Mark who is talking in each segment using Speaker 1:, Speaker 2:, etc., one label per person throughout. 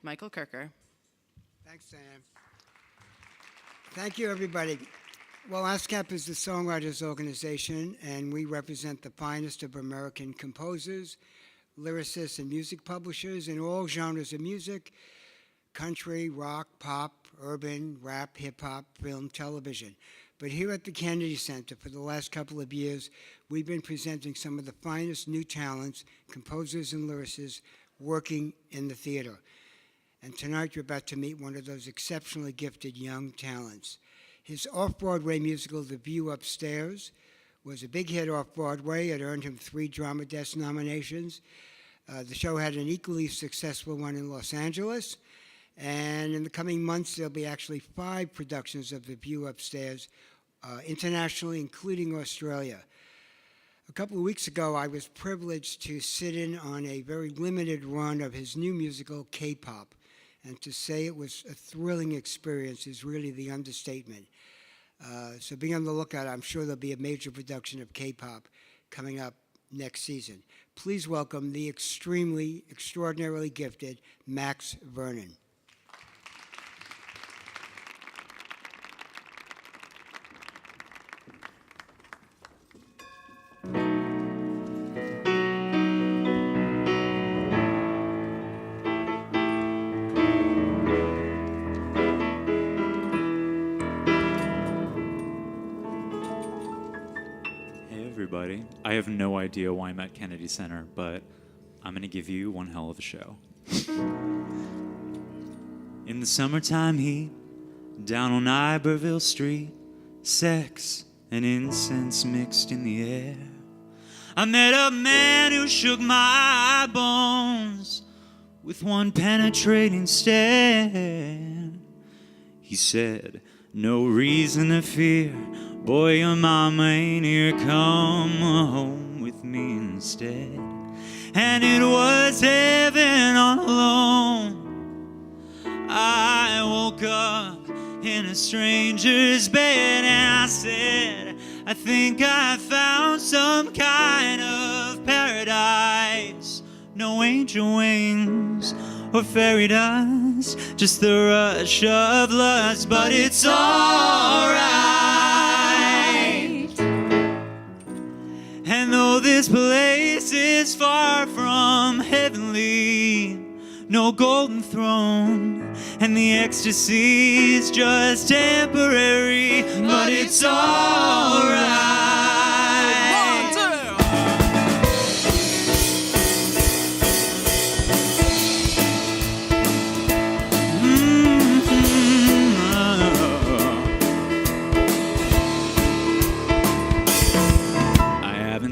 Speaker 1: Michael Kirker.
Speaker 2: Thanks, Sam. Thank you, everybody. Well, ASCAP is the songwriters organization, and we represent the finest of American composers, lyricists, and music publishers in all genres of music: country, rock, pop, urban, rap, hip-hop, film, television. But here at the Kennedy Center, for the last couple of years, we've been presenting some of the finest new talents, composers and lyricists, working in the theater. And tonight you're about to meet one of those exceptionally gifted young talents. His off-Broadway musical, The View Upstairs, was a big hit off-Broadway. It earned him 3 Drama Desk nominations. The show had an equally successful one in Los Angeles. And in the coming months, there'll be actually 5 productions of The View Upstairs internationally, including Australia. A couple of weeks ago, I was privileged to sit in on a very limited run of his new musical, K-Pop. And to say it was a thrilling experience is really the understatement. So be on the lookout. I'm sure there'll be a major production of K-Pop coming up next season. Please welcome the extremely, extraordinarily gifted Max Vernon.
Speaker 3: Everybody. I have no idea why I'm at Kennedy Center, but I'm going to give you one hell of a show. In the summertime heat, down on Iberville Street, sex and incense mixed in the air. I met a man who shook my bones with one penetrating stare. He said, "No reason to fear, boy, your mama ain't here, come home with me instead." And it was heaven all alone. I woke up in a stranger's bed and I said, I think I found some kind of paradise. No angel wings or fairy dust, just the rush of lust, but it's alright. And though this place is far from heavenly, no golden throne, and the ecstasy is just temporary, but it's alright.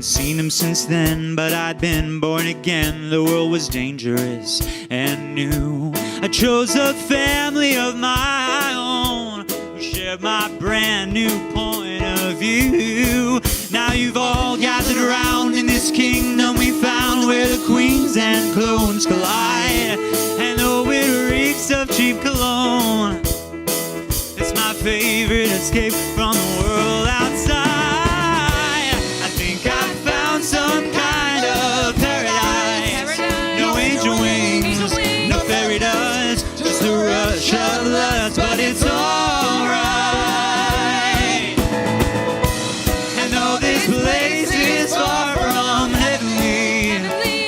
Speaker 3: Seen him since then, but I'd been born again. The world was dangerous and new. I chose a family of my own who shared my brand new point of view. Now you've all gathered around in this kingdom we found, where the queens and clones collide. And though it reeks of cheap cologne, it's my favorite escape from the world outside. Some kind of paradise. No angel wings, no fairy dust, just the rush of lust, but it's alright. And though this place is far from heavenly,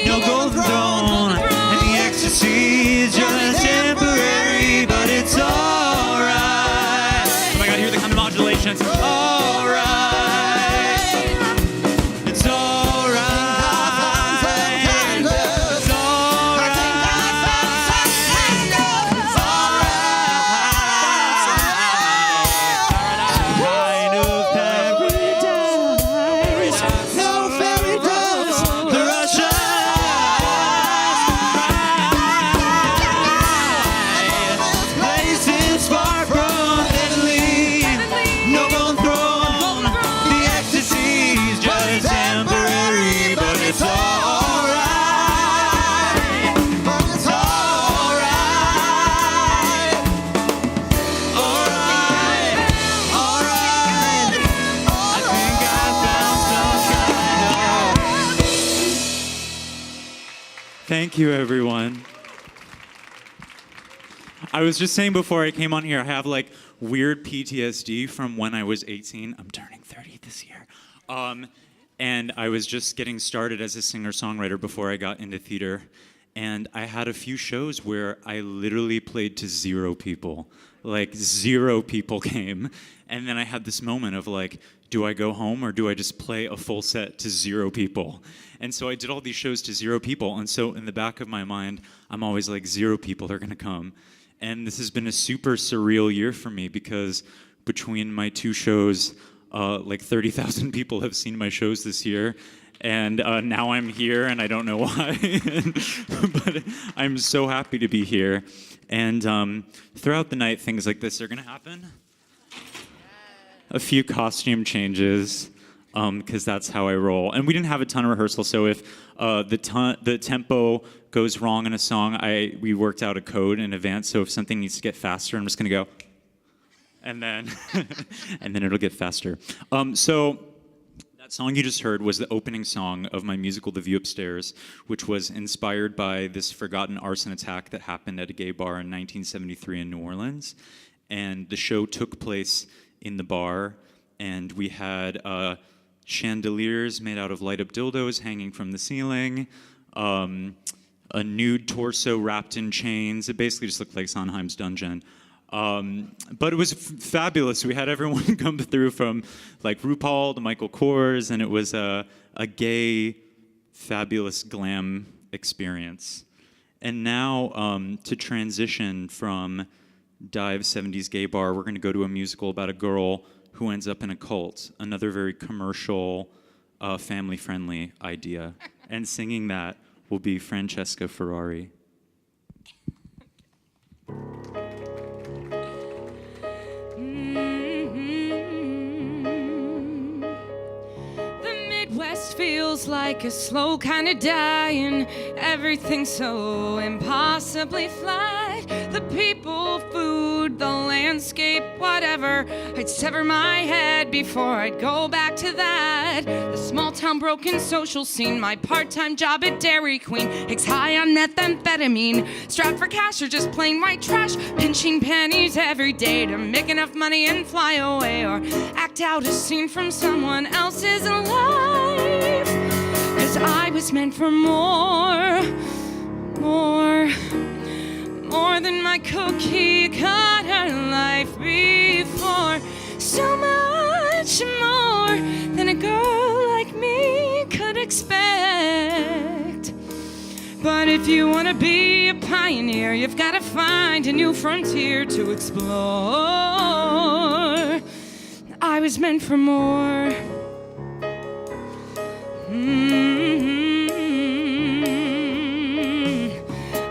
Speaker 3: no golden throne, and the ecstasy is just temporary, but it's alright. Oh my God, hear the kind of modulations. Alright. Thank you, everyone. I was just saying before I came on here, I have like weird PTSD from when I was 18. I'm turning 30 this year. And I was just getting started as a singer-songwriter before I got into theater. And I had a few shows where I literally played to 0 people. Like 0 people came. And then I had this moment of like, do I go home or do I just play a full set to 0 people? And so I did all these shows to 0 people. And so in the back of my mind, I'm always like, 0 people are gonna come. And this has been a super surreal year for me because between my 2 shows, like 30,000 people have seen my shows this year. And now I'm here and I don't know why. But I'm so happy to be here. And throughout the night, things like this are gonna happen. A few costume changes, because that's how I roll. And we didn't have a ton of rehearsal, so if the tempo goes wrong in a song, we worked out a code in advance, so if something needs to get faster, I'm just gonna go, and then, and then it'll get faster. So that song you just heard was the opening song of my musical The View Upstairs, which was inspired by this forgotten arson attack that happened at a gay bar in 1973 in New Orleans. And the show took place in the bar, and we had chandeliers made out of light-up dildos hanging from the ceiling, a nude torso wrapped in chains. It basically just looked like Sondheim's Dungeon. But it was fabulous. We had everyone come through from like RuPaul to Michael Kors, and it was a gay, fabulous glam experience. And now to transition from dive 70s gay bar, we're going to go to a musical about a girl who ends up in a cult, another very commercial, family-friendly idea. And singing that will be Francesca Ferrari.
Speaker 1: West feels like a slow kind of dying. Everything's so impossibly flat. The people, food, the landscape, whatever. I'd sever my head before I'd go back to that. The small town broken social scene. My part-time job at Dairy Queen. Eggs high on methamphetamine. Strapped for cash or just plain white trash. Pinching pennies every day to make enough money and fly away. Or act out a scene from someone else's life. 'Cause I was meant for more than my cookie cutter life before. So much more than a girl like me could expect. But if you want to be a pioneer, you've got to find a new frontier to explore. I was meant for more.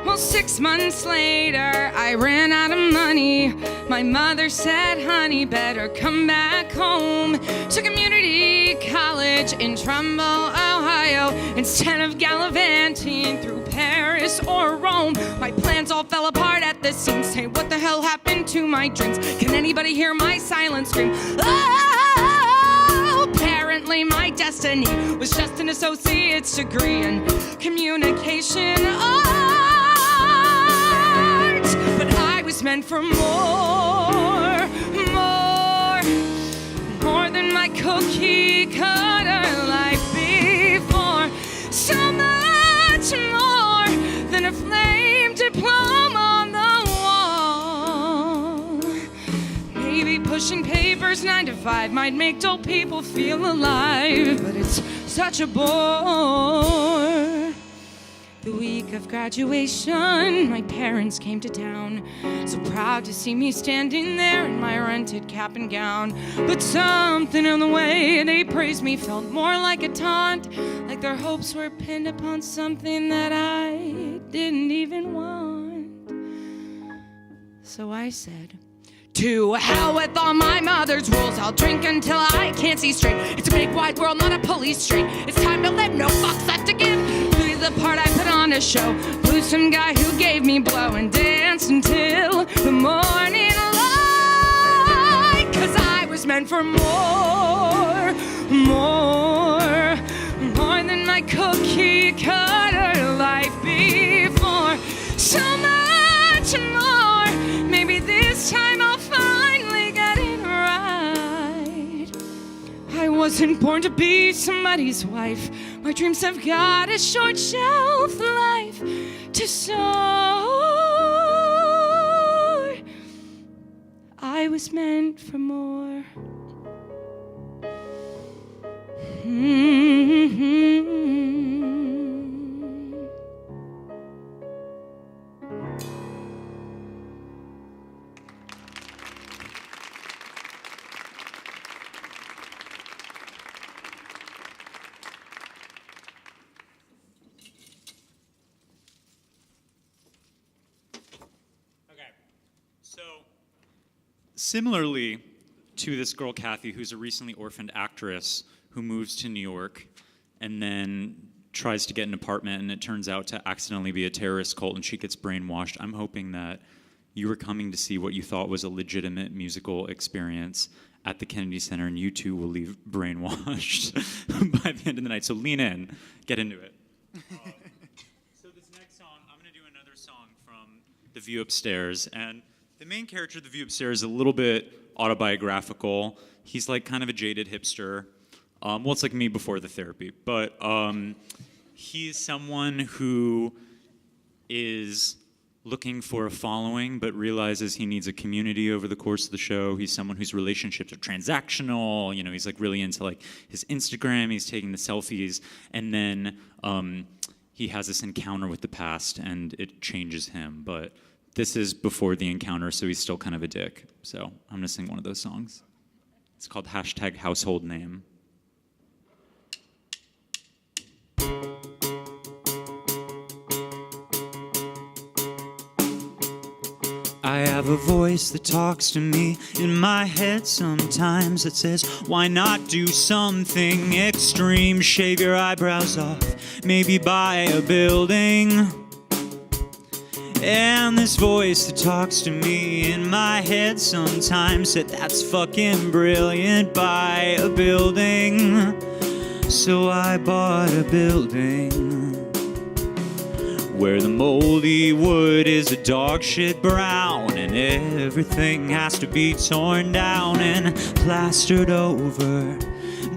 Speaker 1: Well, 6 months later, I ran out of money. My mother said, honey, better come back home to community college in Trumbull, Ohio, instead of gallivanting through Paris or Rome. My plans all fell apart at the seams. Say, what the hell happened to my dreams? Can anybody hear my silent scream? Apparently my destiny was just an associate's degree in communication arts. But I was meant for more than my cookie cutter life before. So much more than a flame diploma on the wall. Maybe pushing papers 9 to 5 might make dull people feel alive, but it's such a bore. The week of graduation, my parents came to town, so proud to see me standing there in my rented cap and gown. But something in the way they praised me felt more like a taunt, like their hopes were pinned upon something that I didn't even want. So I said, to hell with all my mother's rules. I'll drink until I can't see straight. It's a big wide world, not a police street. It's time to live, no fucks left to give. Blue's the part I put on a show. Blue's some guy who gave me blow and danced until the morning light. 'Cause I was meant for more than my cookie cutter life before. So much more this time I'll finally get it right. I wasn't born to be somebody's wife. My dreams have got a short shelf life to soar. I was meant for more.
Speaker 3: Similarly to this girl, Kathy, who's a recently orphaned actress who moves to New York and then tries to get an apartment, and it turns out to accidentally be a terrorist cult, and she gets brainwashed. I'm hoping that you were coming to see what you thought was a legitimate musical experience at the Kennedy Center, and you too will leave brainwashed by the end of the night. So lean in, get into it. So this next song, I'm going to do another song from The View Upstairs, and the main character of The View Upstairs is a little bit autobiographical. He's like kind of a jaded hipster. Well, it's like me before the therapy, but he's someone who is looking for a following but realizes he needs a community over the course of the show. He's someone whose relationships are transactional. You know, he's like really into like his Instagram. He's taking the selfies, and then he has this encounter with the past, and it changes him. But this is before the encounter, so he's still kind of a dick. So I'm gonna sing one of those songs. It's called #Household Name. I have a voice that talks to me in my head sometimes that says, why not do something extreme? Shave your eyebrows off, maybe buy a building. And this voice that talks to me in my head sometimes said, that's fucking brilliant, buy a building. So I bought a building where the moldy wood is a dog shit brown, and everything has to be torn down and plastered over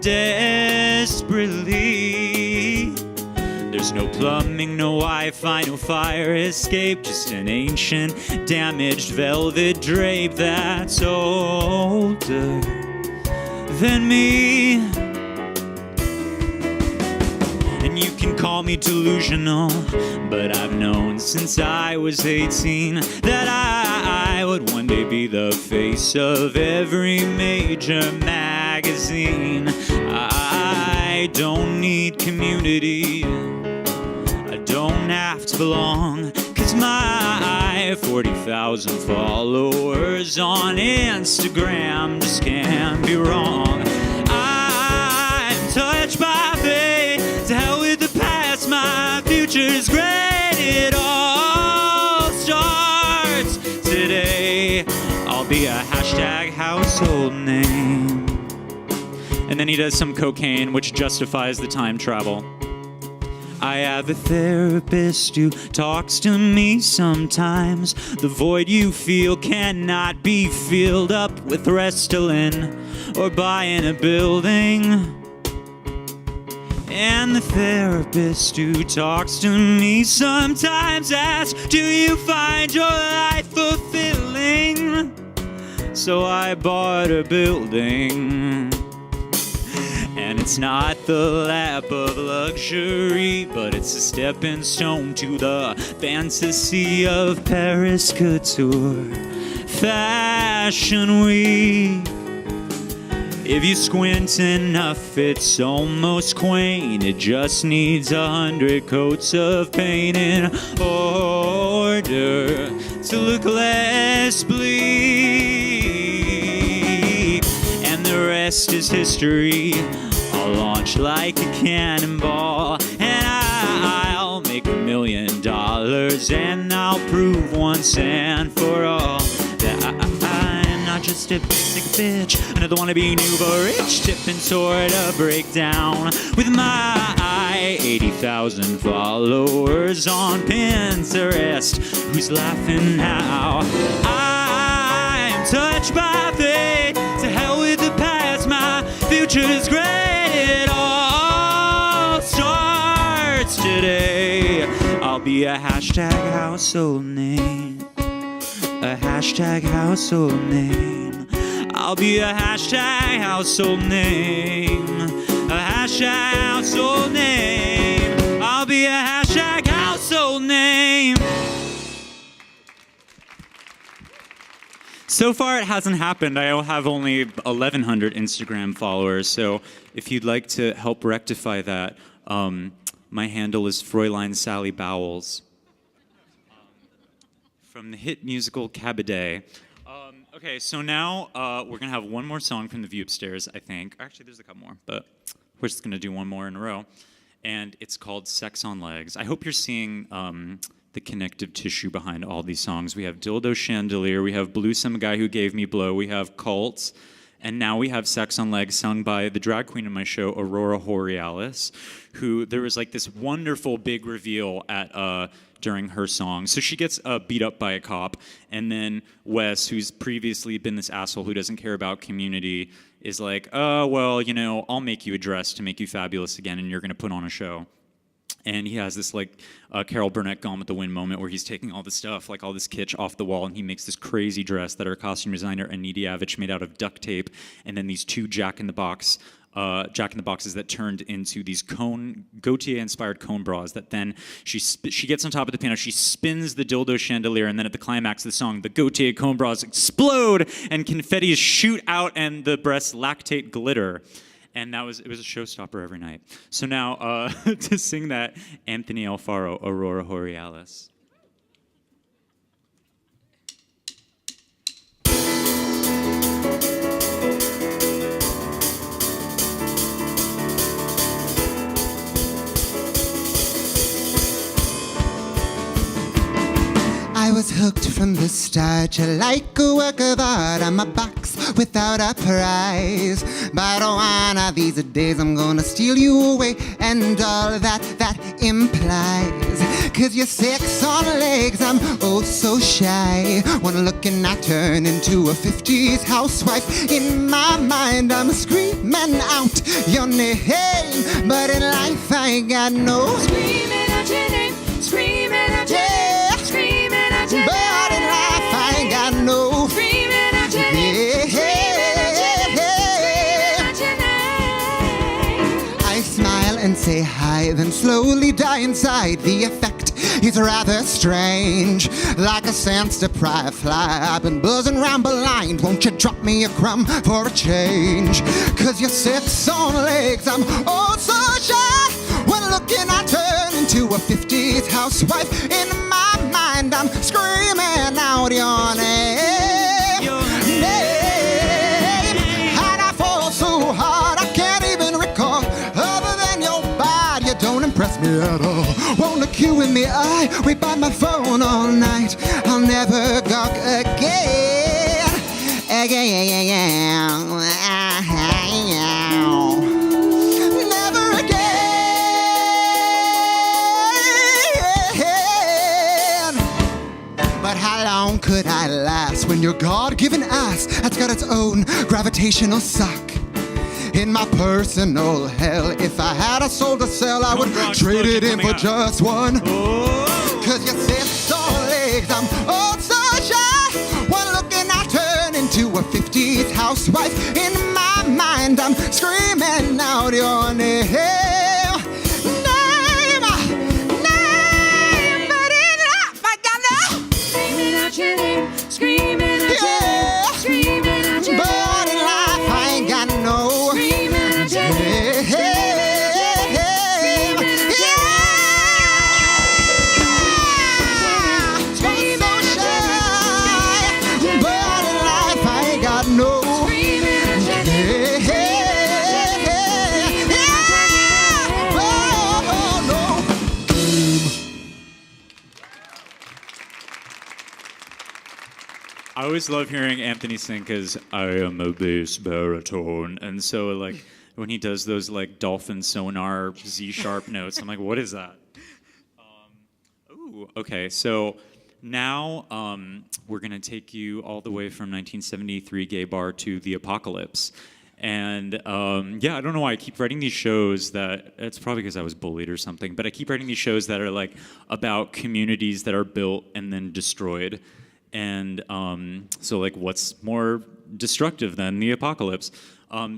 Speaker 3: desperately. There's no plumbing, no Wi-Fi, no fire escape, just an ancient, damaged velvet drape that's older than me. And you can call me delusional, but I've known since I was 18 that I would one day be the face of every major magazine. I don't need community, I don't have to belong, 'cause my 40,000 followers on Instagram just can't be wrong. I'm touched by fate, to hell with the past, my future's great. It all starts today. I'll be a #household name. And then he does some cocaine, which justifies the time travel. I have a therapist who talks to me sometimes. The void you feel cannot be filled up with Restylane or buying a building. And the therapist who talks to me sometimes asks, do you find your life fulfilling? So I bought a building. And it's not the lap of luxury, but it's a stepping stone to the fantasy of Paris couture fashion week. If you squint enough, it's almost quaint. It just needs 100 coats of paint in order to look less bleak. And the rest is history. I'll launch like a cannonball, and I'll make $1 million, and I'll prove once and for all that I'm not just a basic bitch, another wannabe nouveau rich, tipping toward a breakdown with my 80,000 followers on Pinterest. Who's laughing now? touched by fate. To hell with the past, my future is great. It all starts today. I'll be a hashtag household name. A hashtag household name. I'll be a hashtag household name. A hashtag household name. I'll be a hashtag household name. So far, it hasn't happened. I have only 1,100 Instagram followers, so if you'd like to help rectify that, my handle is Fräulein Sally Bowles from the hit musical Cabaret. Okay, so now we're going to have one more song from The View Upstairs, I think. Actually, there's a couple more, but we're just going to do one more in a row. And it's called Sex on Legs. I hope you're seeing the connective tissue behind all these songs. We have Dildo Chandelier, we have Blue Some Guy Who Gave Me Blow, we have Cults, and now we have Sex on Legs sung by the drag queen in my show, Aurora Borealis, who there was like this wonderful big reveal at during her song. So she gets beat up by a cop, and then Wes, who's previously been this asshole who doesn't care about community, is like, oh, well, you know, I'll make you a dress to make you fabulous again, and you're going to put on a show. And he has this like Carol Burnett Gone with the Wind moment where he's taking all this stuff, like all this kitsch off the wall, and he makes this crazy dress that our costume designer Anita Avich made out of duct tape, and then these two Jack in the Boxes that turned into these Gautier-inspired cone bras that then she gets on top of the piano, she spins the dildo chandelier, and then at the climax of the song, the Gautier cone bras explode, and confetti shoot out, and the breasts lactate glitter. And it was a showstopper every night. So now, to sing that, Anthony Alfaro, Aurora Borealis.
Speaker 4: I was hooked from the start. You're like a work of art. I'm a box without a prize. But one of these days I'm gonna steal you away, and all that implies. 'Cause you're sex on legs, I'm oh so shy. Wanna look and I turn into a 50s housewife. In my mind I'm screaming out your name, but in life I ain't got no
Speaker 1: Screaming out your name, screaming out your name, screaming out your name.
Speaker 4: But in life I ain't got no
Speaker 1: Screaming out your name, screaming out your name.
Speaker 4: I smile and say hi, then slowly die inside. The effect is rather strange. Like a sense-deprived fly, I've been buzzing round blind. Won't you drop me a crumb for a change? 'Cause you're sex on legs, I'm oh so shy. When looking I turn into a 50s housewife. In my mind I'm screaming out your name, name. And I fall so hard I can't even recall. Other than your body, you don't impress me at all. Wanna cue in the eye, wait by my phone all night. I'll never gawk again. Never again. But how long could I last when your God-given ass has got its own gravitational suck? In my personal hell, if I had a soul to sell, I would trade it in for just one.
Speaker 3: Oh.
Speaker 4: 'Cause you sit on legs, I'm oh so shy. One look and I turn into a 50s housewife. In my mind, I'm screaming out your name. Name, but in life I got no.
Speaker 1: Screaming out your name, screaming out your name,
Speaker 4: Yeah.
Speaker 1: screaming out your name.
Speaker 4: But in life I ain't got no.
Speaker 1: Screaming out your name,
Speaker 3: I always love hearing Anthony sing because I am a bass baritone, and so like when he does those like dolphin sonar Z sharp notes, I'm like, what is that? Ooh, okay. So now we're going to take you all the way from 1973 Gay Bar to the apocalypse. And yeah, I don't know why I keep writing these shows that, it's probably because I was bullied or something, but I keep writing these shows that are like about communities that are built and then destroyed. And so like what's more destructive than the apocalypse?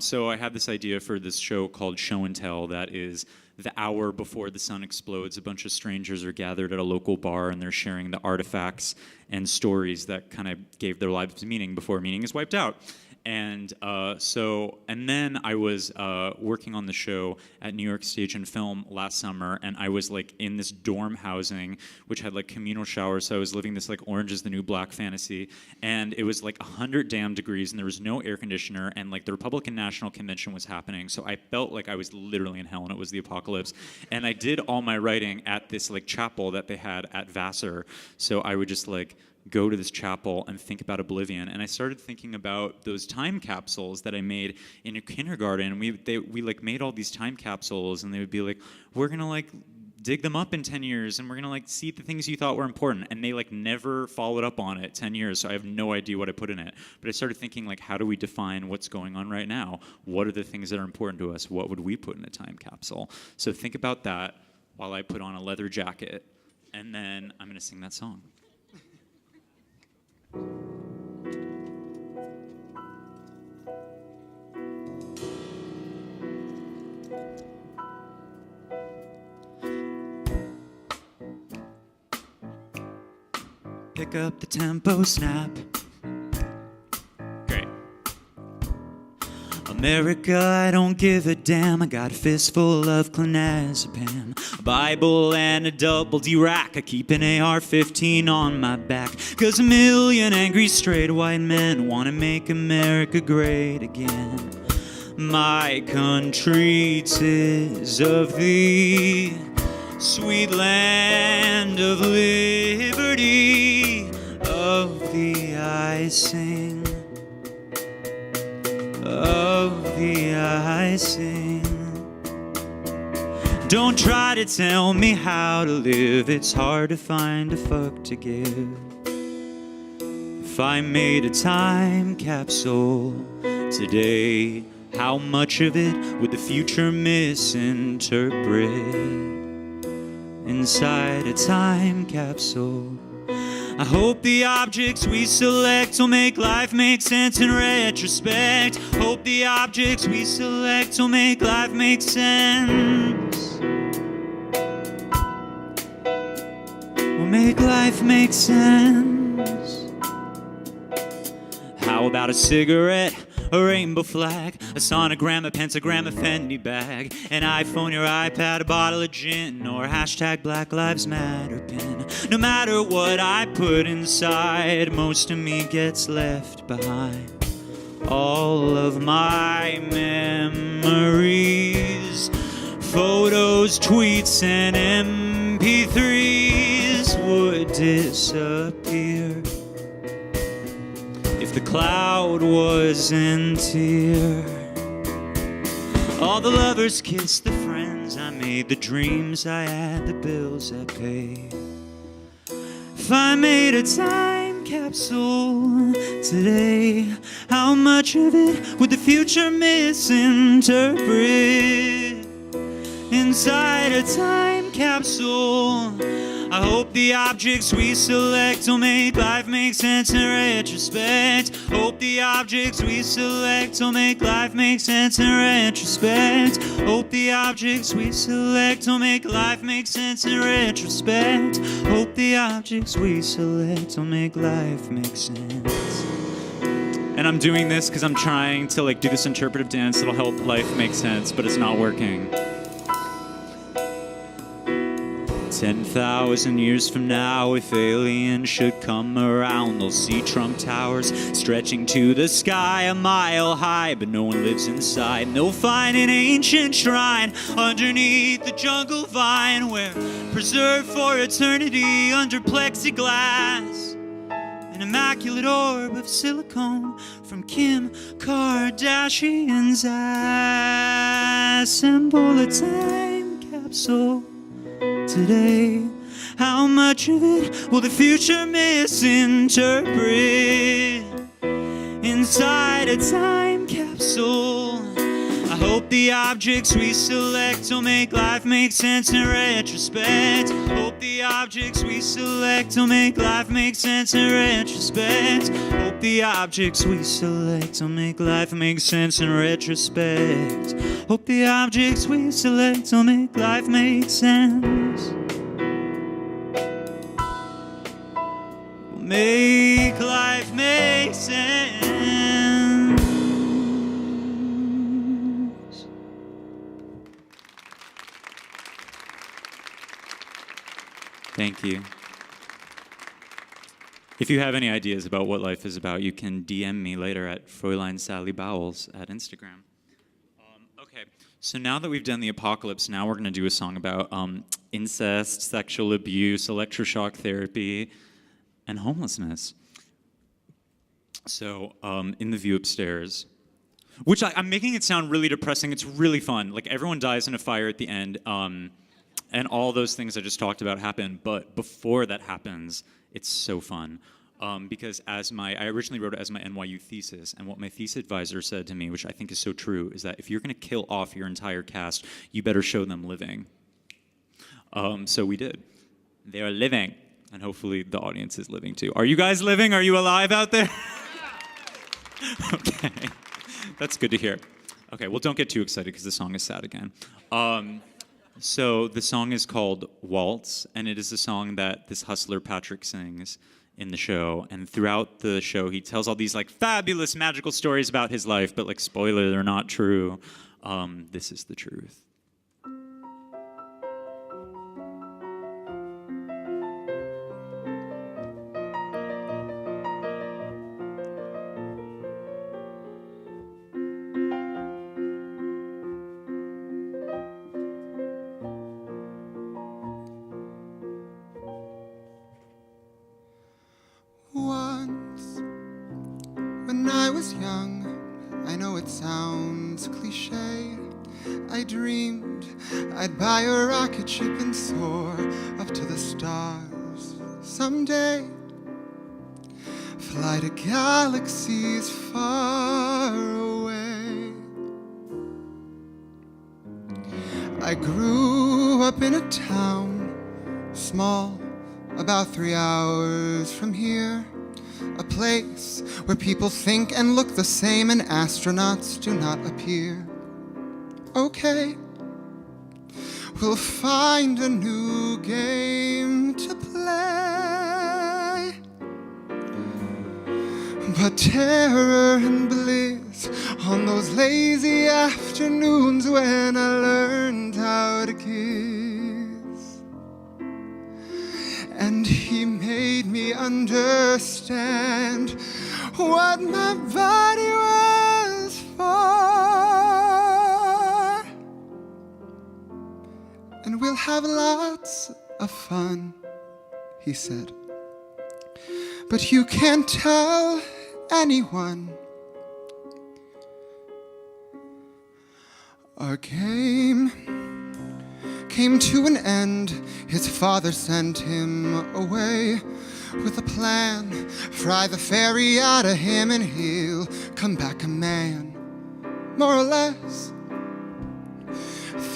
Speaker 3: So I had this idea for this show called Show and Tell that is the hour before the sun explodes, a bunch of strangers are gathered at a local bar and they're sharing the artifacts and stories that kind of gave their lives meaning before meaning is wiped out. And and then I was working on the show at New York Stage and Film last summer, and I was like in this dorm housing, which had like communal showers, so I was living this like Orange is the New Black fantasy, and it was like 100 damn degrees, and there was no air conditioner, and like the Republican National Convention was happening, so I felt like I was literally in hell, and it was the apocalypse. And I did all my writing at this like chapel that they had at Vassar, so I would just like go to this chapel and think about oblivion. And I started thinking about those time capsules that I made in a kindergarten. We like made all these time capsules, and they would be like, we're gonna like dig them up in 10 years, and we're gonna like see the things you thought were important. And they like never followed up on it 10 years, so I have no idea what I put in it. But I started thinking, like, how do we define what's going on right now? What are the things that are important to us? What would we put in a time capsule? So think about that while I put on a leather jacket, and then I'm gonna sing that song. Pick up the tempo, snap. Great. America, I don't give a damn. I got a fistful of clonazepam, a Bible and a double D-rack. I keep an AR-15 on my back, 'cause a million angry straight white men want to make America great again. My country, 'tis of thee, sweet land of liberty, of thee I sing, of thee I sing. Don't try to tell me how to live, it's hard to find a fuck to give. If I made a time capsule today, how much of it would the future misinterpret? Inside a time capsule, I hope the objects we select will make life make sense in retrospect. Hope the objects we select will make life make sense. Will make life make sense. How about a cigarette? A rainbow flag, a sonogram, a pentagram, a Fendi bag, an iPhone, your iPad, a bottle of gin, or hashtag Black Lives Matter pin. No matter what I put inside, most of me gets left behind. All of my memories, photos, tweets, and MP3s would disappear if the cloud wasn't here. All the lovers kissed the friends I made, the dreams I had, the bills I paid. If I made a time capsule today, how much of it would the future misinterpret? Inside a time capsule, I hope the objects we select will make life make sense in retrospect. Hope the objects we select will make life make sense in retrospect. Hope the objects we select will make life make sense in retrospect. Hope the objects we select will make life make sense. And I'm doing this because I'm trying to like do this interpretive dance that'll help life make sense, but it's not working. 10,000 years from now, if aliens should come around, they'll see Trump Towers stretching to the sky a mile high, but no one lives inside. And they'll find an ancient shrine underneath the jungle vine, where preserved for eternity under plexiglass, an immaculate orb of silicone from Kim Kardashian's ass. Assemble a time capsule today, How much of it will the future misinterpret? Inside a time capsule, I hope the objects we select will make life make sense in retrospect. Hope the objects we select will make life make sense in retrospect. Hope the objects we select will make life make sense in retrospect. Hope the objects we select will make life make sense. Make life make sense. Thank you. If you have any ideas about what life is about, you can DM me later at Fräulein Sally Bowles at Instagram. Okay, so now that we've done the apocalypse, now we're going to do a song about incest, sexual abuse, electroshock therapy, and homelessness. So in the view upstairs, which I'm making it sound really depressing. It's really fun. Like, everyone dies in a fire at the end. And all those things I just talked about happen, but before that happens, it's so fun. Because I originally wrote it as my NYU thesis, and what my thesis advisor said to me, which I think is so true, is that if you're gonna kill off your entire cast, you better show them living. So we did. They are living, and hopefully the audience is living too. Are you guys living? Are you alive out there? Okay, that's good to hear. Okay, well, don't get too excited because the song is sad again. So the song is called Waltz, and it is a song that this hustler Patrick sings in the show. And throughout the show, he tells all these like fabulous magical stories about his life, but like, spoiler, they're not true. This is the truth.
Speaker 4: Once, when I was young, I know it sounds cliche, I dreamed I'd buy a rocket ship and soar up to the stars someday, fly to galaxies far away. I grew up in a town, small, about 3 hours from here, a place where people think and look the same and astronauts do not appear. Okay, we'll find a new game to play, but terror and bliss on those lazy afternoons when I learned how to kiss. And he made me understand what my body was for. And we'll have lots of fun, he said. But you can't tell anyone. Our game came to an end. His father sent him away with a plan. Fry the fairy out of him and he'll come back a man, more or less.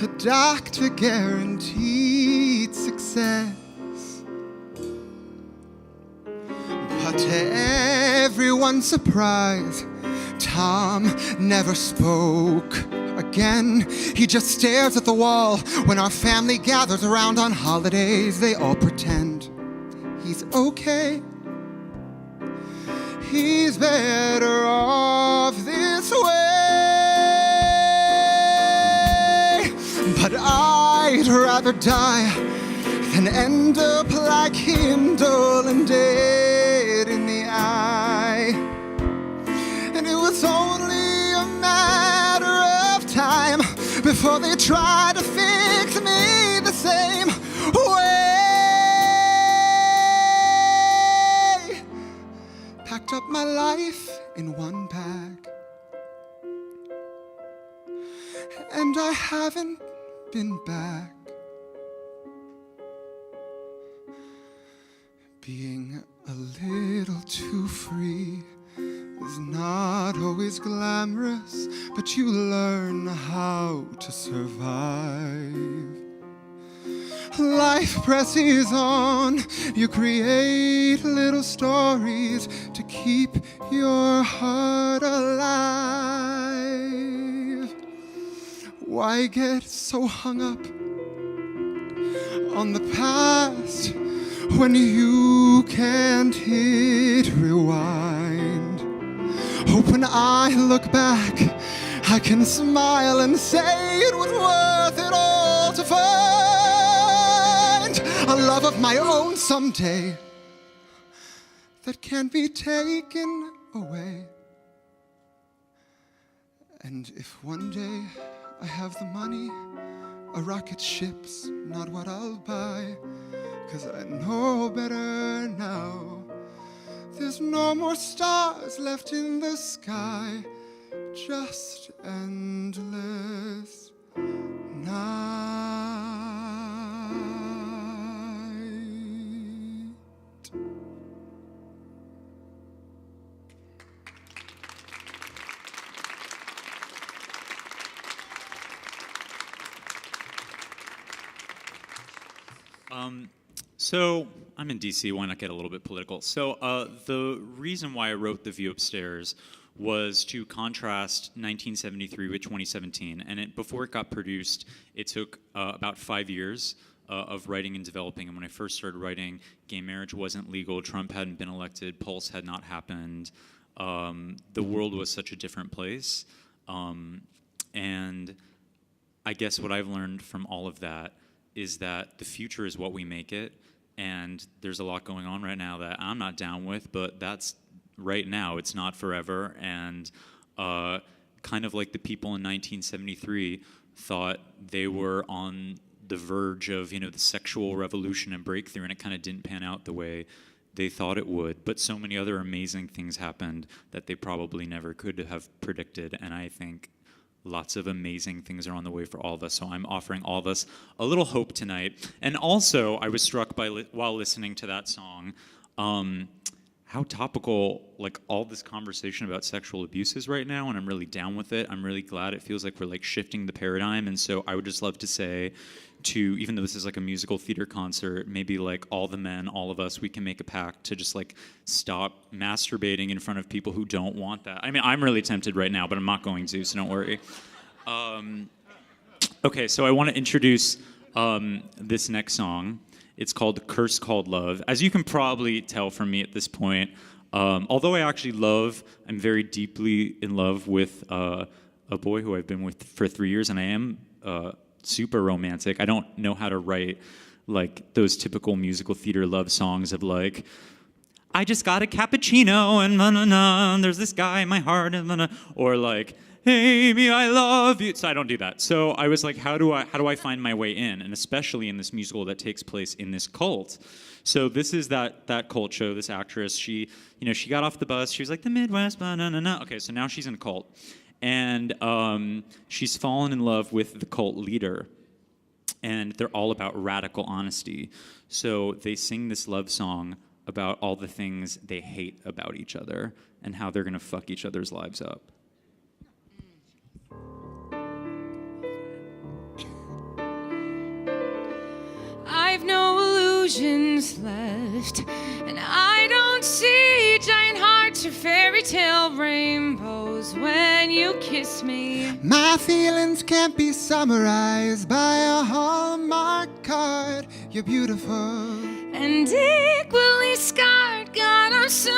Speaker 4: The doctor guaranteed success. But to everyone's surprise, Tom never spoke again. He just stares at the wall. When our family gathers around on holidays, they all pretend he's okay. He's better off this way. But I'd rather die than end up like him, dull and dead in the eye. And it was only a matter of time before they tried to fix me the same way. Packed up my life in one bag, and I haven't been back. Being a little too free is not always glamorous, but you learn how to survive. Life presses on, you create little stories to keep your heart alive. Why get so hung up on the past when you can't hit rewind? Hope when I look back, I can smile and say it was worth it all to find a love of my own someday that can't be taken away. And if one day I have the money, a rocket ship's not what I'll buy, 'cause I know better now. There's no more stars left in the sky, just endless night.
Speaker 3: So I'm in DC, why not get a little bit political? So the reason why I wrote The View Upstairs was to contrast 1973 with 2017. And before it got produced, it took about 5 years of writing and developing. And when I first started writing, gay marriage wasn't legal, Trump hadn't been elected, Pulse had not happened. The world was such a different place. And I guess what I've learned from all of that is that the future is what we make it. And there's a lot going on right now that I'm not down with, but that's right now. It's not forever. And kind of like the people in 1973 thought they were on the verge of, the sexual revolution and breakthrough, and it kind of didn't pan out the way they thought it would. But so many other amazing things happened that they probably never could have predicted. And I think lots of amazing things are on the way for all of us, so I'm offering all of us a little hope tonight. And also, I was struck by, while listening to that song, how topical all this conversation about sexual abuse is right now, and I'm really down with it. I'm really glad. It feels like we're shifting the paradigm, and so I would just love to say to, even though this is a musical theater concert, maybe all the men, all of us, we can make a pact to just stop masturbating in front of people who don't want that. I mean, I'm really tempted right now, but I'm not going to, so don't worry. Okay, so I want to introduce this next song. It's called Curse Called Love. As you can probably tell from me at this point, although I'm very deeply in love with a boy who I've been with for 3 years, and I am super romantic. I don't know how to write those typical musical theater love songs of I just got a cappuccino and na-na-na, there's this guy in my heart and na-na, or hey, me, I love you. So I don't do that. So I was how do I find my way in? And especially in this musical that takes place in this cult. So this is that cult show, this actress, she got off the bus, she was the Midwest, blah, na, na, na. Okay, so now she's in a cult. And she's fallen in love with the cult leader. And they're all about radical honesty. So they sing this love song about all the things they hate about each other and how they're going to fuck each other's lives up.
Speaker 1: I've no illusions left, and I don't see giant hearts or fairy tale rainbows when you kiss me.
Speaker 4: My feelings can't be summarized by a Hallmark card. You're beautiful
Speaker 1: and equally scarred. God, I'm so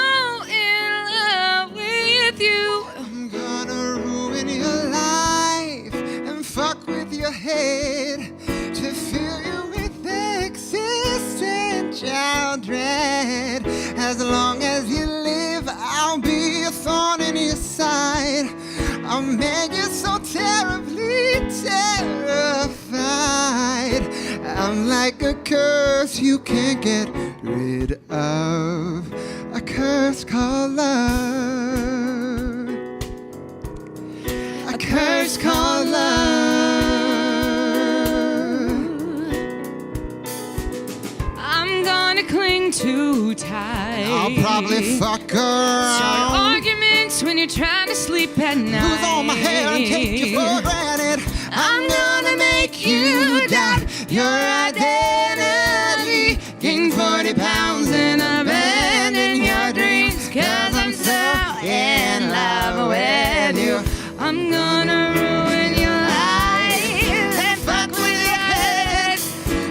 Speaker 1: in love with you.
Speaker 4: I'm gonna ruin your life and fuck with your head to fill you with existential dread. As long as you live, I'll be a thorn in your side. I'll make you so terribly terrified. I'm like a curse you can't get rid of. A curse called love. A curse called love.
Speaker 1: I'm gonna cling in too tight.
Speaker 4: I'll probably fuck her.
Speaker 1: Start arguments when you're trying to sleep at night.
Speaker 4: Lose all my hair and take you for granted. I'm gonna make you doubt your identity. Gain 40 pounds and abandon your dreams. 'Cause I'm so in love with you. I'm gonna ruin your life and fuck with your head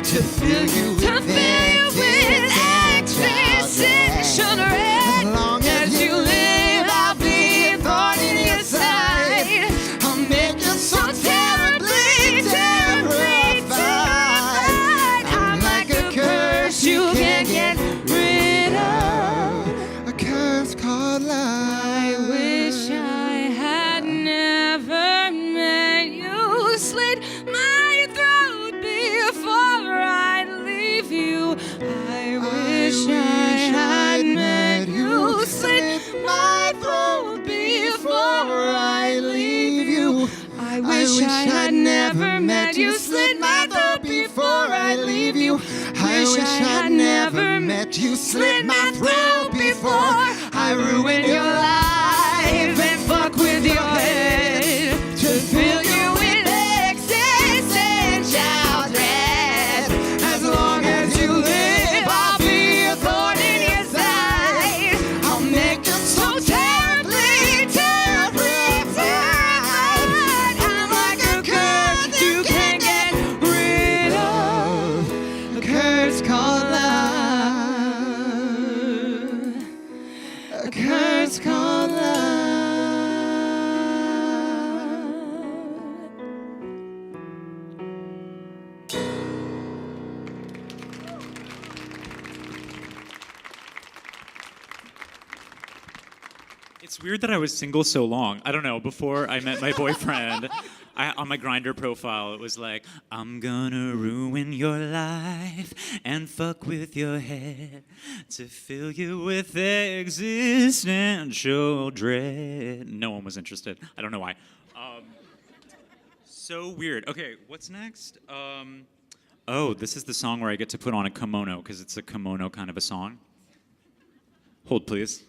Speaker 4: to fill you with existential dread. As long as you live, I'll be a thorn in your side. I'll make you so terribly terrified. I'm like a curse you can't get rid of. A curse called love.
Speaker 1: I wish I had never met you. Slit my throat before I'd leave you. I wish I had met you. Slit my throat before I leave you. I wish I had never met you. Slit my throat before I leave you.
Speaker 4: I wish I'd never met you. Slit my throat before
Speaker 1: I ruin your life and fuck with your head to fill you with existential dread. As long as you live, I'll be a thorn in your side. I'll make you so terribly terrified. I'm like a curse you can't get rid of. A curse called love. A curse called love.
Speaker 3: It's weird that I was single so long. I don't know, before I met my boyfriend, on my Grindr profile, it was like, I'm gonna ruin your life and fuck with your head to fill you with existential dread. No one was interested. I don't know why. So weird. Okay, what's next? Oh, this is the song where I get to put on a kimono, because it's a kimono kind of a song. Hold, please.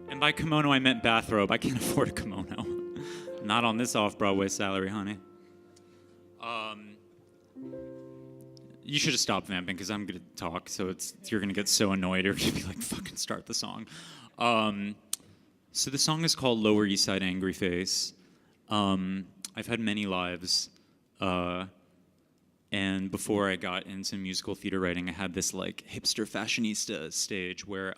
Speaker 3: And by kimono, I meant bathrobe. I can't afford a kimono. Not on this off-Broadway salary, honey. You should have stopped vamping, because I'm going to talk, so you're going to get so annoyed. You're going to be like, fucking start the song. So the song is called Lower East Side Angry Face. I've had many lives. And before I got into musical theater writing, I had this like hipster fashionista stage where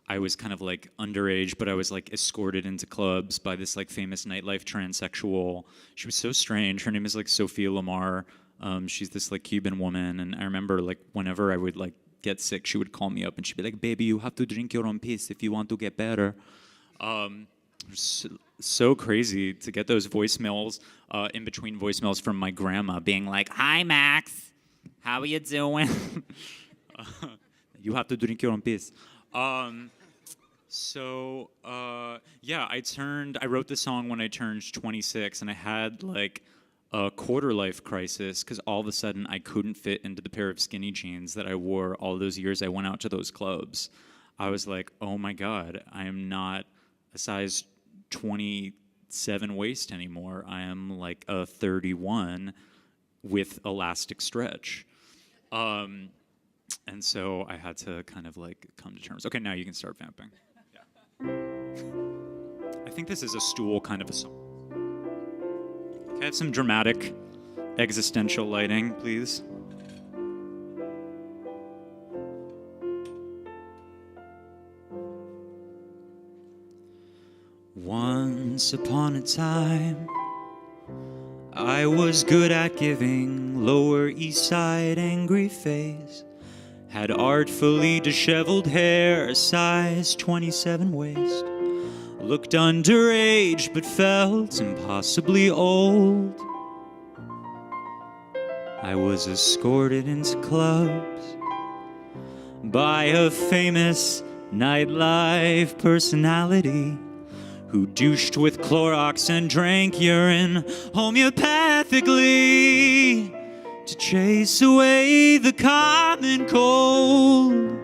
Speaker 3: I was kind of like underage, but I was like escorted into clubs by this like famous nightlife transsexual. She was so strange. Her name is like Sophia Lamar. She's this like Cuban woman, and I remember like whenever I would like get sick, she would call me up and she'd be like, "Baby, you have to drink your own piss if you want to get better." So crazy to get those voicemails in between voicemails from my grandma being like, "Hi Max, how are you doing?" You have to drink your own piss. Yeah, I wrote the song when I turned 26, and I had like a quarter life crisis because all of a sudden I couldn't fit into the pair of skinny jeans that I wore all those years I went out to those clubs. I was like, oh my God, I am not a size 27 waist anymore. I am like a 31 with elastic stretch. And so I had to kind of like come to terms. Okay, now you can start vamping. Yeah. I think this is a stool kind of a song. Can I have some dramatic existential lighting, please? Once upon a time, I was good at giving Lower East Side angry face. Had artfully disheveled hair, a size 27 waist. Looked underage but felt impossibly old. I was escorted into clubs by a famous nightlife personality who douched with Clorox and drank urine homeopathically to chase away the common cold.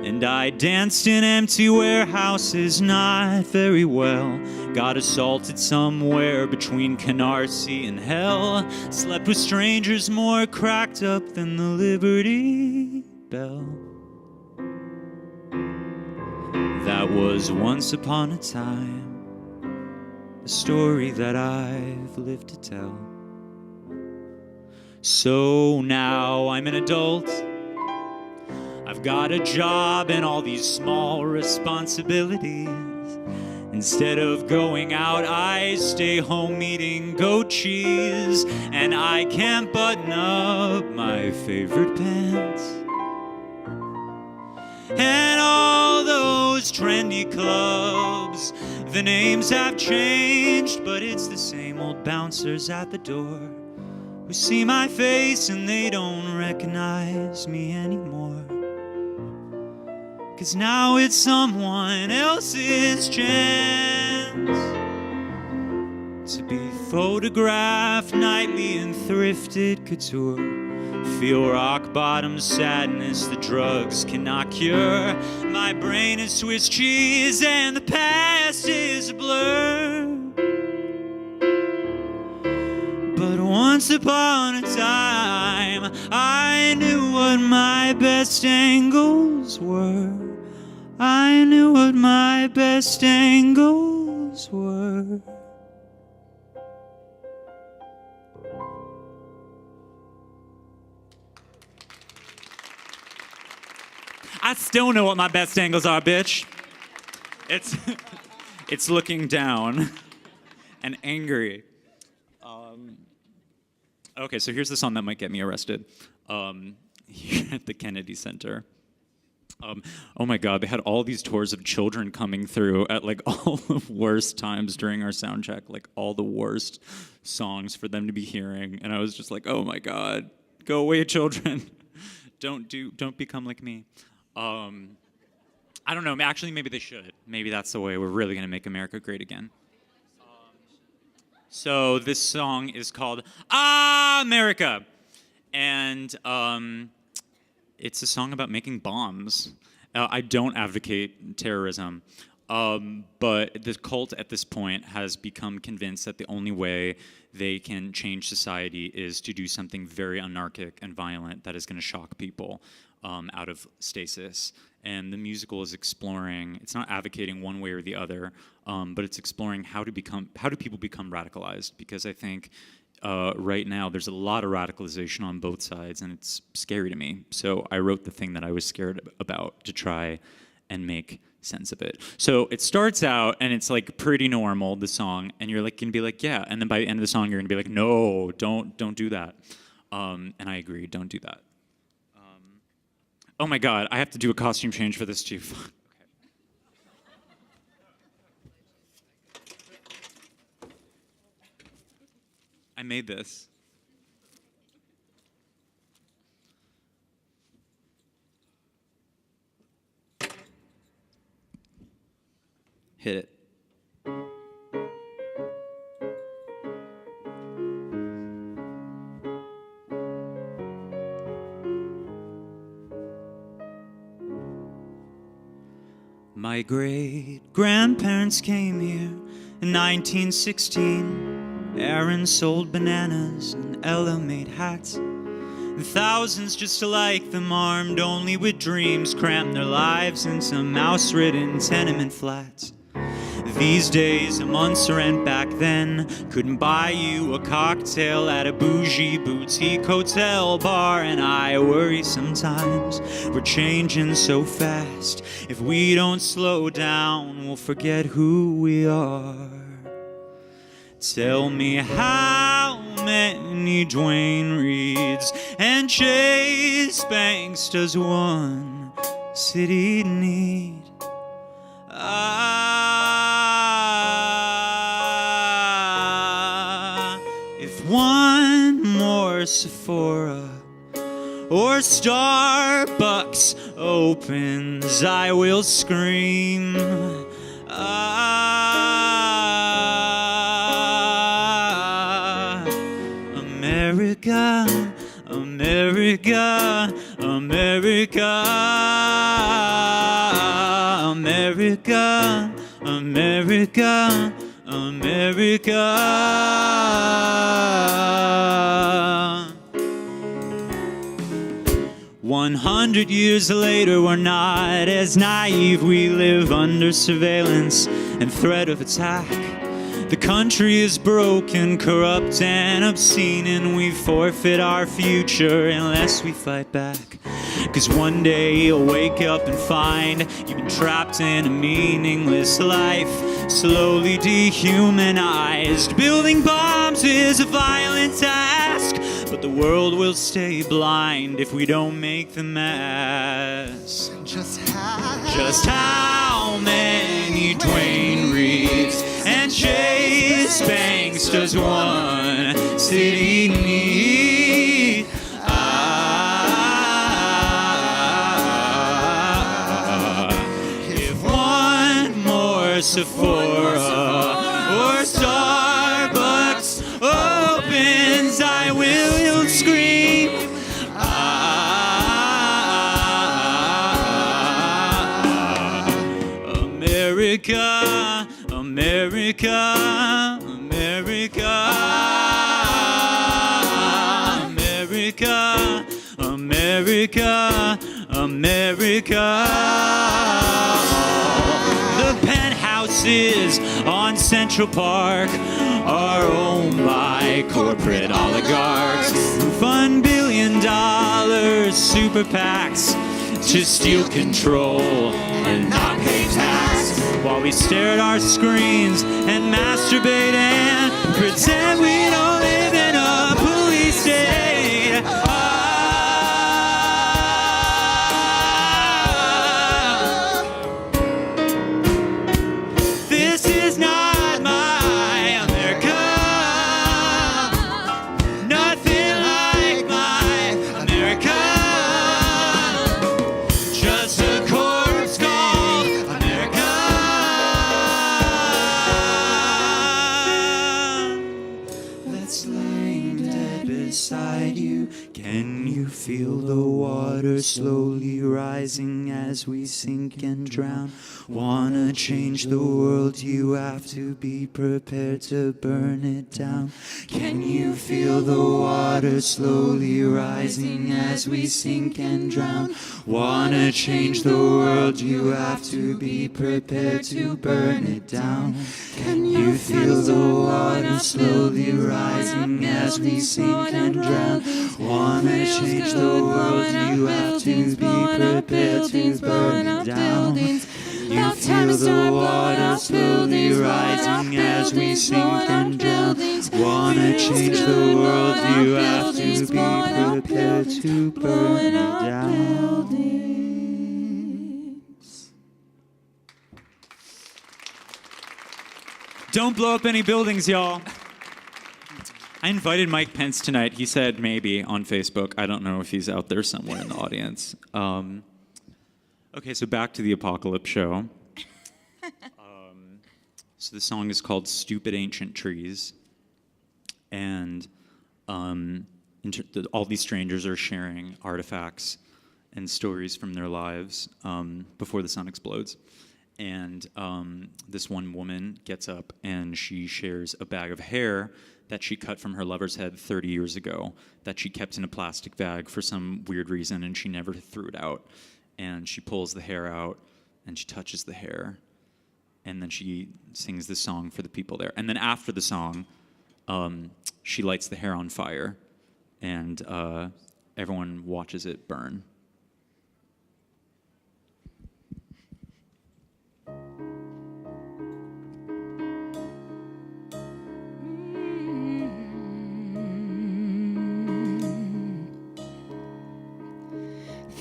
Speaker 3: And I danced in empty warehouses not very well, got assaulted somewhere between Canarsie and hell, slept with strangers more cracked up than the Liberty Bell. That was once upon a time, a story that I've lived to tell. So now I'm an adult, I've got a job and all these small responsibilities. Instead of going out, I stay home eating goat cheese, and I can't button up my favorite pants. And all those trendy clubs, the names have changed, but it's the same old bouncers at the door who see my face and they don't recognize me anymore. 'Cause now it's someone else's chance to be photographed nightly in thrifted couture. Feel rock bottom sadness the drugs cannot cure. My brain is Swiss cheese and the past is a blur. But once upon a time, I knew what my best angles were. I knew what my best angles were. I still know what my best angles are, bitch. It's looking down and angry. Okay, so here's the song that might get me arrested. Here at the Kennedy Center. Oh my God, they had all these tours of children coming through at like all the worst times during our sound check, like all the worst songs for them to be hearing. And I was just like, oh my God, go away, children. Don't become like me. I don't know, actually maybe they should. Maybe that's the way we're really gonna make America great again. So this song is called Amerika. And it's a song about making bombs. I don't advocate terrorism, but the cult at this point has become convinced that the only way they can change society is to do something very anarchic and violent that is going to shock people out of stasis. And the musical is exploring, it's not advocating one way or the other, but it's exploring how do people become radicalized, because I think right now there's a lot of radicalization on both sides, and it's scary to me. So I wrote the thing that I was scared about to try and make sense of it. So it starts out and it's like pretty normal, the song, and you're like gonna be like, yeah, and then by the end of the song you're gonna be like, no, don't do that. And I agree, don't do that. Oh my God, I have to do a costume change for this too. Okay. I made this. Hit it. My great-grandparents came here in 1916. Aaron sold bananas and Ella made hats. And thousands just like them, armed only with dreams, crammed their lives in some mouse-ridden tenement flats. These days, a month's rent back then couldn't buy you a cocktail at a bougie boutique hotel bar. And I worry sometimes we're changing so fast. If we don't slow down, we'll forget who we are. Tell me how many Dwayne Reeds and Chase Banks does one city need? If one more Sephora or Starbucks opens, I will scream. America, America, America, America, America, America. 100 years later, we're not as naive. We live under surveillance and threat of attack. The country is broken, corrupt, and obscene, and we forfeit our future unless we fight back. 'Cause one day you'll wake up and find you've been trapped in a meaningless life, slowly dehumanized. Building bombs is a violent task, but the world will stay blind if we don't make them ask. Just how many Dwayne Reeds and Chase Banks does one city need? If one more Sephora or Starbucks opens, I will scream. America, America, America, America, America, America. The penthouses on Central Park are owned by corporate oligarchs who fund billion-dollar super PACs to steal control and not pay tax, while we stare at our screens and masturbate and pretend we don't live in a police state. This is not my America. Nothing like my America. Just a corpse called America. That's lying dead beside you. Can you feel the water slowly rising as we sink and drown? Wanna change the world, you have to be prepared to burn it down. Can you feel the water slowly rising as we sink and drown? Wanna change the world, you have to be prepared to burn it down. Can you feel the water slowly rising as we sink and drown? Wanna change the world, you have to be prepared to burn it down. You feel the water slowly rising as we sink and drown. Wanna change the world, you have to be prepared to burn it down. Don't blow up any buildings, y'all. I invited Mike Pence tonight. He said maybe on Facebook. I don't know if he's out there somewhere in the audience. Okay, so back to the Apocalypse show. So the song is called Stupid Ancient Trees. And all these strangers are sharing artifacts and stories from their lives before the sun explodes. And this one woman gets up and she shares a bag of hair that she cut from her lover's head 30 years ago, that she kept in a plastic bag for some weird reason, and she never threw it out. And she pulls the hair out, and she touches the hair, and then she sings this song for the people there. And then after the song, she lights the hair on fire, and everyone watches it burn.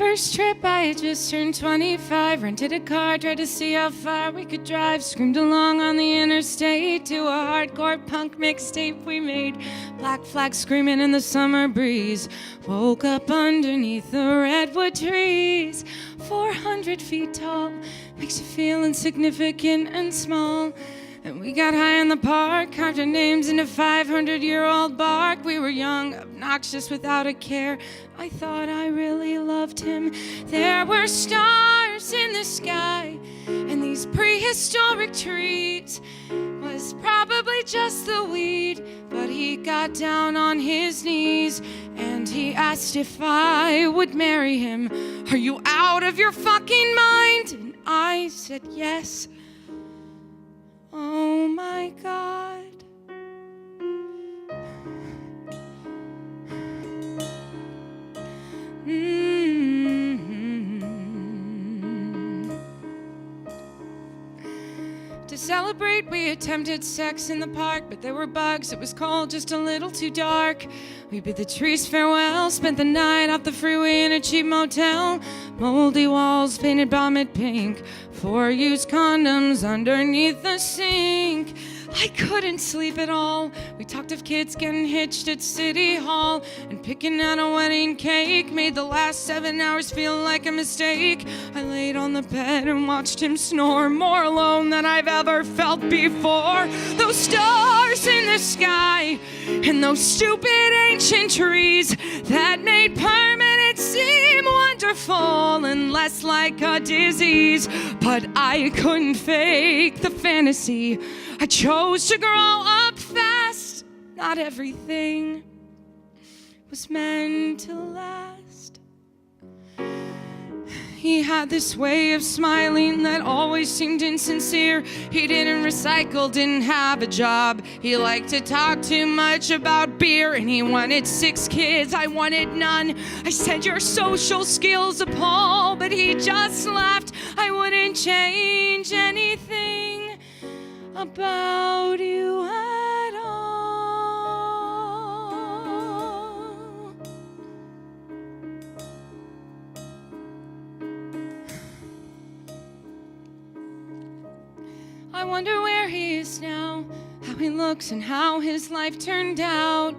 Speaker 1: first trip, I had just turned 25. Rented a car, tried to see how far we could drive. Screamed along on the interstate to a hardcore punk mixtape we made. Black flag screaming in the summer breeze. Woke up underneath the redwood trees. 400 feet tall, makes you feel insignificant and small. And we got high in the park, carved our names into 500-year-old bark. We were young, obnoxious, without a care. I thought I really loved him. There were stars in the sky, and these prehistoric trees was probably just the weed. But he got down on his knees, and he asked if I would marry him. Are you out of your fucking mind? And I said yes. Oh my God. To celebrate, we attempted sex in the park, but there were bugs. It was cold, just a little too dark. We bid the trees farewell, spent the night off the freeway in a cheap motel. Moldy walls painted vomit pink, 4 used condoms underneath the sink. I couldn't sleep at all. We talked of kids getting hitched at City Hall, and picking out a wedding cake made the last 7 hours feel like a mistake. I laid on the bed and watched him snore, more alone than I've ever felt before. Those stars in the sky and those stupid ancient trees that made permanent seem wonderful and less like a disease. But I couldn't fake the fantasy. I chose to grow up fast. Not everything was meant to last. He had this way of smiling that always seemed insincere. He didn't recycle, didn't have a job. He liked to talk too much about beer, and he wanted 6 kids. I wanted none. I said, your social skills appall, but he just laughed. I wouldn't change anything about you at all. I wonder where he is now, how he looks and how his life turned out.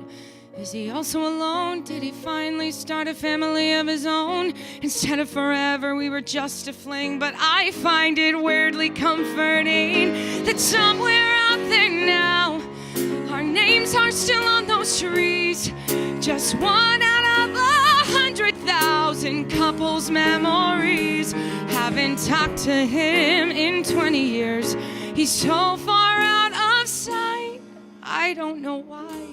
Speaker 1: Is he also alone? Did he finally start a family of his own? Instead of forever, we were just a fling. But I find it weirdly comforting that somewhere out there now, our names are still on those trees. Just one out of 100,000 couples' memories. Haven't talked to him in 20 years. He's so far out of sight, I don't know why.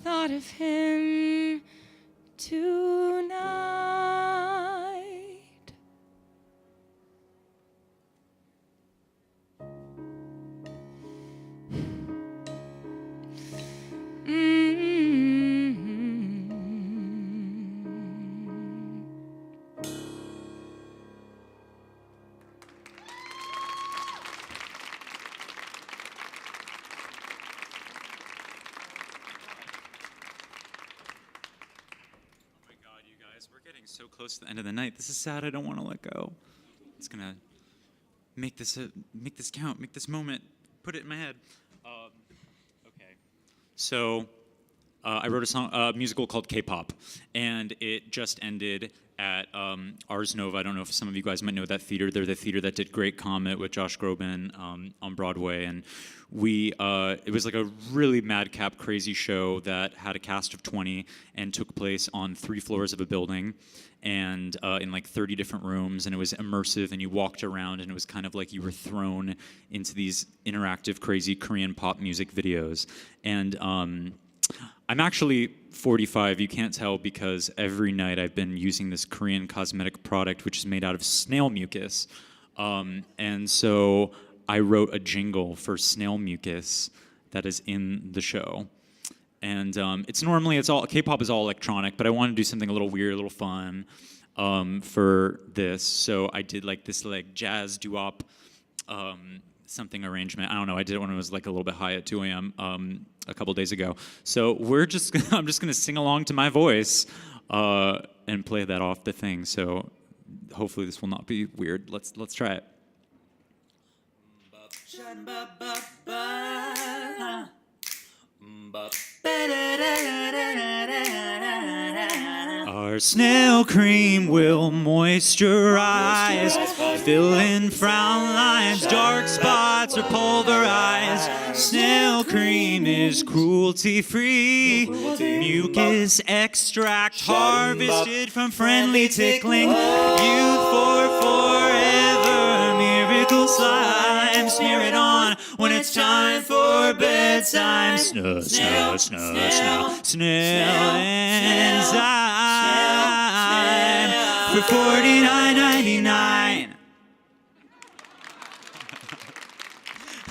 Speaker 1: Thought of him tonight.
Speaker 3: So close to the end of the night. This is sad. I don't want to let go. It's gonna make this count. Make this moment. Put it in my head. Okay. So I wrote a song, a musical called K-Pop, and it just ended at Ars Nova. I don't know if some of you guys might know that theater. They're the theater that did Great Comet with Josh Groban on Broadway, and it was like a really madcap, crazy show that had a cast of 20 and took place on 3 floors of a building and in like 30 different rooms, and it was immersive, and you walked around, and it was kind of like you were thrown into these interactive, crazy Korean pop music videos. And I'm actually 45, you can't tell, because every night I've been using this Korean cosmetic product which is made out of snail mucus. And so I wrote a jingle for snail mucus that is in the show. And it's all K-pop is all electronic, but I want to do something a little weird, a little fun for this. So I did like this like jazz doo-wop something arrangement. I don't know. I did it when it was like a little bit high at 2 a.m. A couple days ago. So I'm just gonna sing along to my voice and play that off the thing. So hopefully this will not be weird. Let's try it. Our snail cream will moisturize, fill in frown lines, dark spots are pulverized. Snail cream is cruelty-free, mucus extract harvested from friendly tickling, youth for forever, miracle slime, smear it on when it's time for bedtime. Snail enzyme for $49.99.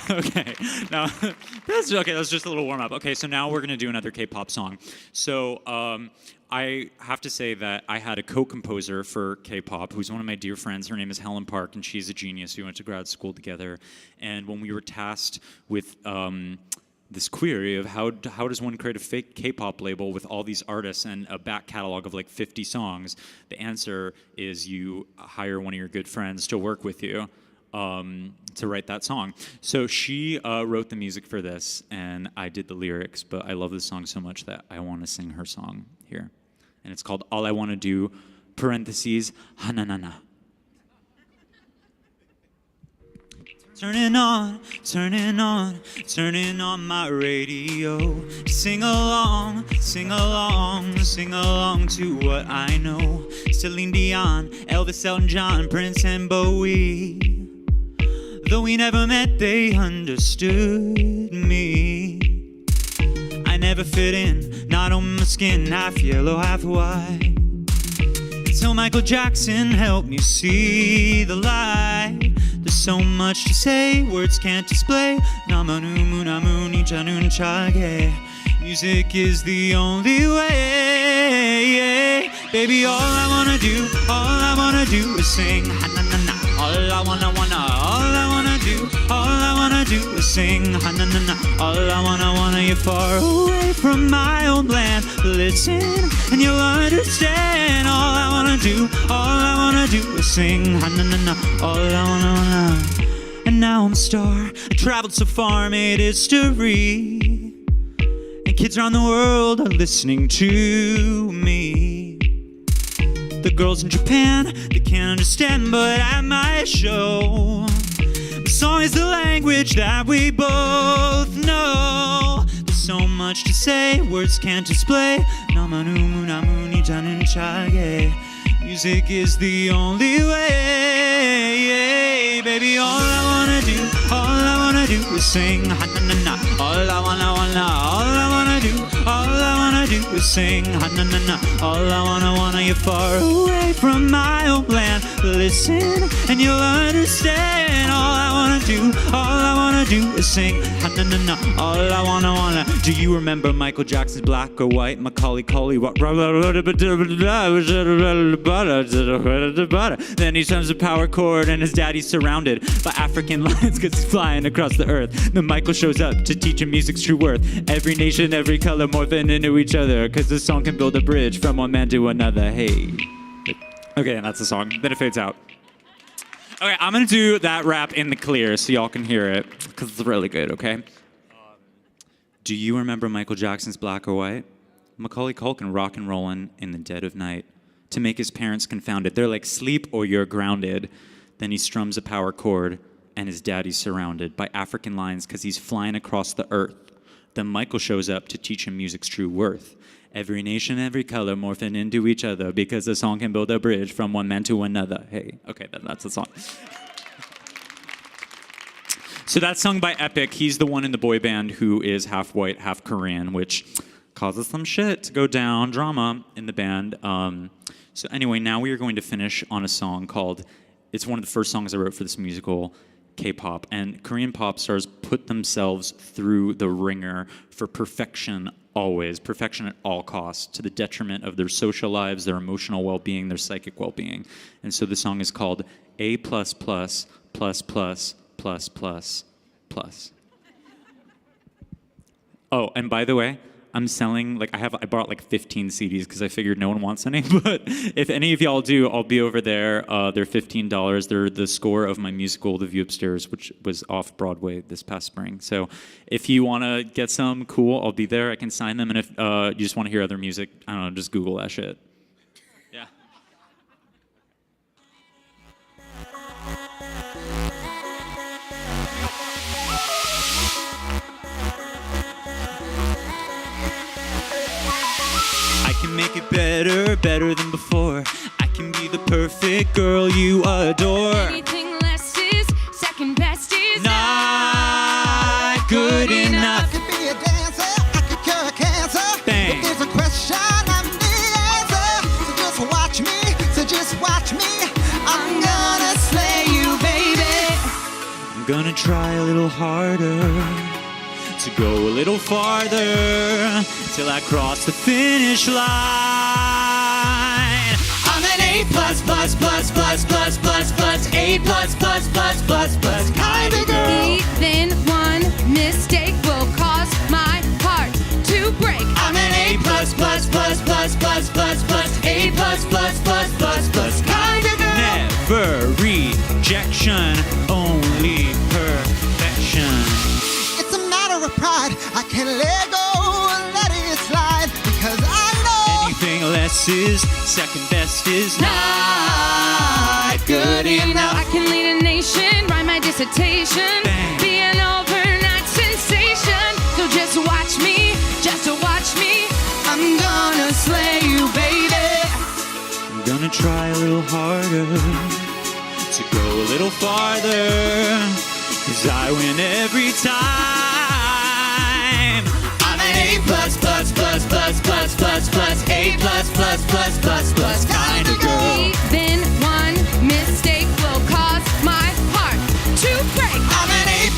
Speaker 3: Okay, now that's okay. That's just a little warm up. Okay, so now we're gonna do another K-pop song. So I have to say that I had a co-composer for K-pop who's one of my dear friends. Her name is Helen Park, and she's a genius. We went to grad school together, and when we were tasked with this query of how does one create a fake K-pop label with all these artists and a back catalog of like 50 songs, the answer is you hire one of your good friends to work with you. To write that song. So she wrote the music for this, and I did the lyrics, but I love this song so much that I want to sing her song here. And it's called All I Want to Do, parentheses, Hananana. Turning on, turning on, turning on my radio. Sing along, sing along, sing along to what I know. Celine Dion, Elvis, Elton John, Prince and Bowie. Though we never met, they understood me. I never fit in, not on my skin, half yellow, half white. Until Michael Jackson helped me see the light. There's so much to say, words can't display. Music is the only way. Baby, all I wanna do is sing. All I wanna do is sing. All I wanna, you're far away from my own land. Listen and you'll understand. All I wanna do is sing. All I wanna. And now I'm a star. I traveled so far, made history. And kids around the world are listening to me. The girls in Japan, they can't understand, but at my show, the song is the language that we both know. There's so much to say, words can't display. Music is the only way. Baby, all I wanna do is sing. All I wanna do is sing. All I wanna, you're far away from my own land. Listen and you'll understand. All I wanna do is sing. All I wanna. Do you remember Michael Jackson's Black or White? Macaulay Culkin, then he turns the power chord and his daddy's surrounded by African lions cause he's flying across the earth. Then Michael shows up to teach him music's true worth. Every nation, every color morphing into each other, cause this song can build a bridge from one man to another. Hey. Okay, and that's the song. Then it fades out. Okay, I'm gonna do that rap in the clear so y'all can hear it, cause it's really good, okay? Do you remember Michael Jackson's Black or White? Macaulay Culkin rock and rollin' in the dead of night to make his parents confounded. They're like, sleep or you're grounded. Then he strums a power chord and his daddy's surrounded by African lions cause he's flying across the earth. Then Michael shows up to teach him music's true worth. Every nation, every color morphing into each other because the song can build a bridge from one man to another. Hey, okay, that's the song. So that's sung by Epic. He's the one in the boy band who is half white, half Korean, which causes some shit to go down, drama in the band. So anyway, now we are going to finish on a song called, it's one of the first songs I wrote for this musical, K-pop. And Korean pop stars put themselves through the ringer for perfection always, perfection at all costs, to the detriment of their social lives, their emotional well-being, their psychic well-being. And so the song is called A++++++. Oh, and by the way, I'm selling, like, I bought like 15 CDs because I figured no one wants any, but if any of y'all do, I'll be over there. They're $15. They're the score of my musical, The View Upstairs, which was off-Broadway this past spring. So if you want to get some, cool, I'll be there. I can sign them, and if you just want to hear other music, I don't know, just Google that shit. Yeah. I can make it better, better than before. I can be the perfect girl you adore.
Speaker 1: Anything less is second best is
Speaker 3: Not good enough.
Speaker 4: I could be a dancer, I could cure a cancer.
Speaker 3: Bang.
Speaker 4: If there's a question, I'm the answer. So just watch me. I'm gonna slay you, baby.
Speaker 3: I'm gonna try a little harder, to go a little farther, till I cross the finish line. I'm an A+++++++, A++++++ kind of girl.
Speaker 1: Even one mistake will cause my heart to break.
Speaker 3: I'm an A+++++++, A++++++ kind of girl. Never rejection, only perfection.
Speaker 4: It's a matter of pride. I can't let go and let it slide because I know
Speaker 3: Anything less is second best is not good enough.
Speaker 1: I can lead a nation, write my dissertation,
Speaker 3: Bang.
Speaker 1: be an overnight sensation. So just watch me, just to watch me. I'm gonna slay you, baby.
Speaker 3: I'm gonna try a little harder, to go a little farther, 'cause I win every time. I'm an A+++++++, A++++++ kind of girl.
Speaker 1: Even one mistake will cause my heart to break.
Speaker 3: I'm an A+++++++++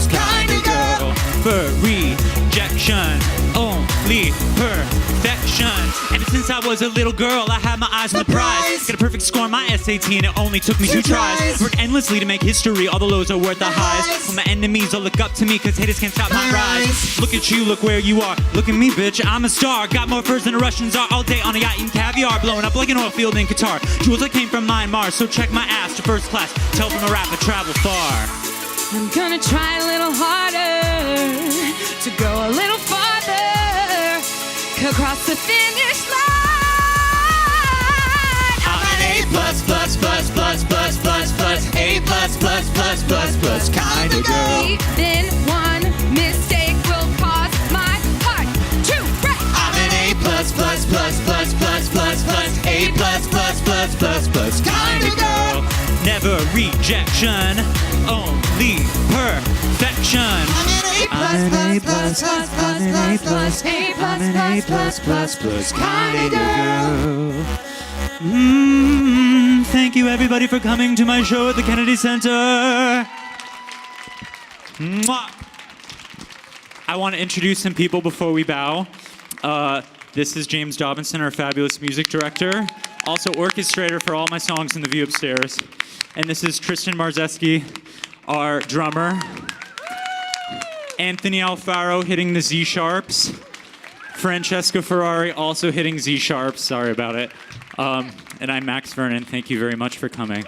Speaker 3: kind of girl. For rejection, only perfection. Ever since I was a little girl, I had my eyes on the prize. Got a perfect score on my SAT, and it only took me 2 tries. Worked endlessly to make history, all the lows are worth the highs. When my enemies all look up to me, 'cause haters can't stop my rise. Look at you, look where you are. Look at me, bitch, I'm a star. Got more furs than the Russians are, all day on a yacht eating caviar. Blowing up like an oil field in Qatar. Jewels that came from Myanmar, so check my ass to first class. Tell from a rap I travel far.
Speaker 1: I'm gonna try a little harder, to go a little farther, across the finish line.
Speaker 3: I'm an A+++++++++ kind of girl.
Speaker 1: Even one mistake will cause my heart to break.
Speaker 3: I'm an A++++++++ kind of girl. Never rejection, only perfection. I'm an A+++++++ kind of girl. Thank you everybody for coming to my show at the Kennedy Center. Mwah. I want to introduce some people before we bow. This is James Dobinson, our fabulous music director, also orchestrator for all my songs in The View Upstairs. And this is Tristan Marzeski, our drummer. Anthony Alfaro hitting the Z sharps. Francesca Ferrari also hitting Z sharps. Sorry about it. And I'm Max Vernon. Thank you very much for coming.